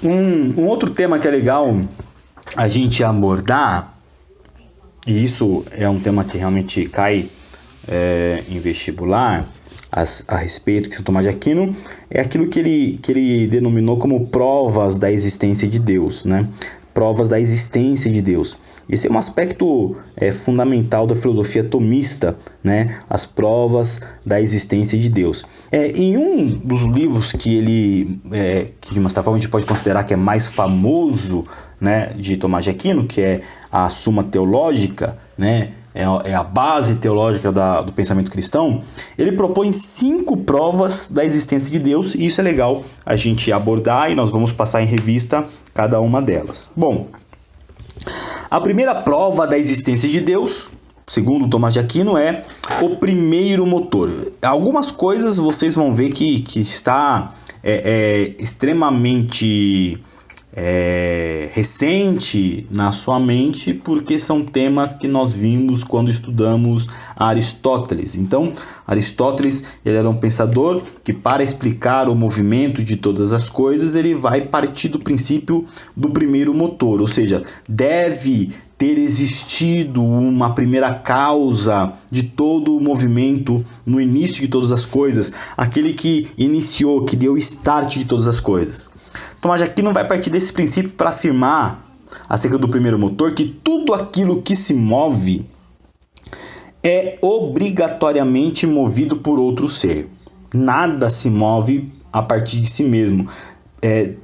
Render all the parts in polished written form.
Um outro tema que é legal a gente abordar, e isso é um tema que realmente cai em vestibular, a respeito de São Tomás de Aquino, é aquilo que ele denominou como provas da existência de Deus, né? Provas da existência de Deus. Esse é um aspecto fundamental da filosofia tomista, né? As provas da existência de Deus. Em um dos livros que que de uma certa forma a gente pode considerar que é mais famoso, né, de Tomás de Aquino, que é a Suma Teológica, né? É a base teológica do pensamento cristão. Ele propõe 5 provas da existência de Deus, e isso é legal a gente abordar, e nós vamos passar em revista cada uma delas. Bom, a primeira prova da existência de Deus, segundo Tomás de Aquino, é o primeiro motor. Algumas coisas vocês vão ver que está extremamente recente na sua mente, porque são temas que nós vimos quando estudamos Aristóteles. Então, Aristóteles, ele era um pensador que, para explicar o movimento de todas as coisas, ele vai partir do princípio do primeiro motor, ou seja, deve ter existido uma primeira causa de todo o movimento no início de todas as coisas, aquele que iniciou, que deu start de todas as coisas. Tomás de Aquino vai partir desse princípio para afirmar, acerca do primeiro motor, que tudo aquilo que se move é obrigatoriamente movido por outro ser. Nada se move a partir de si mesmo.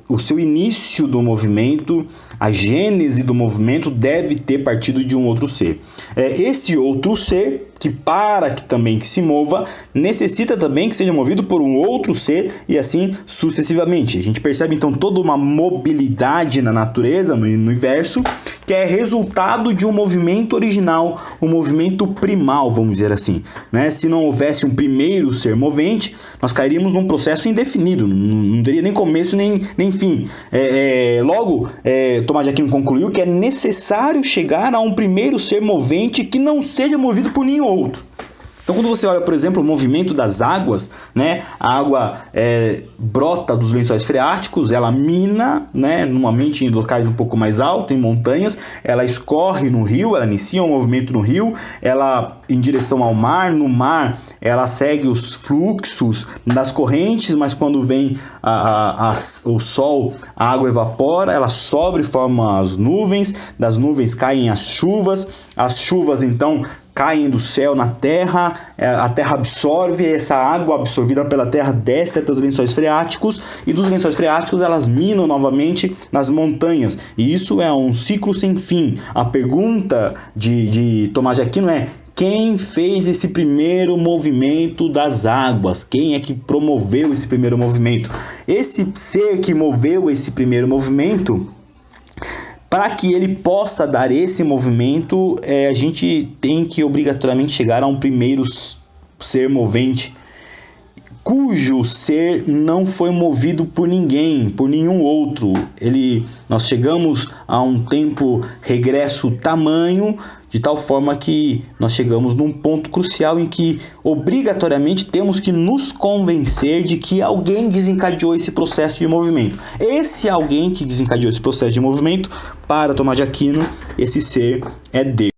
O seu início do movimento, a gênese do movimento deve ter partido de um outro ser. Esse outro ser, que também se mova, necessita também que seja movido por um outro ser, e assim sucessivamente. A gente percebe então toda uma mobilidade na natureza, no universo, que é resultado de um movimento original, um movimento primal, vamos dizer assim, né? Se não houvesse um primeiro ser movente, nós cairíamos num processo indefinido, não teria nem começo nem fim. Logo, Tomás de Aquino concluiu que é necessário chegar a um primeiro ser movente que não seja movido por nenhum outro. Então, quando você olha, por exemplo, o movimento das águas, né? A água brota dos lençóis freáticos, ela mina, né? Normalmente em locais um pouco mais altos, em montanhas, ela escorre no rio, ela inicia um movimento no rio, ela em direção ao mar, no mar ela segue os fluxos das correntes, mas quando vem o sol, a água evapora, ela sobe e forma as nuvens, das nuvens caem as chuvas então caem do céu na terra, a terra absorve, essa água absorvida pela terra desce até os lençóis freáticos, e dos lençóis freáticos elas minam novamente nas montanhas, e isso é um ciclo sem fim. A pergunta de Tomás de Aquino é: quem fez esse primeiro movimento das águas? Quem é que promoveu esse primeiro movimento? Esse ser que moveu esse primeiro movimento, para que ele possa dar esse movimento, a gente tem que obrigatoriamente chegar a um primeiro ser movente, cujo ser não foi movido por ninguém, por nenhum outro. Nós chegamos a um tempo regresso tamanho, de tal forma que nós chegamos num ponto crucial em que obrigatoriamente temos que nos convencer de que alguém desencadeou esse processo de movimento. Esse alguém que desencadeou esse processo de movimento, para Tomás de Aquino, esse ser é Deus.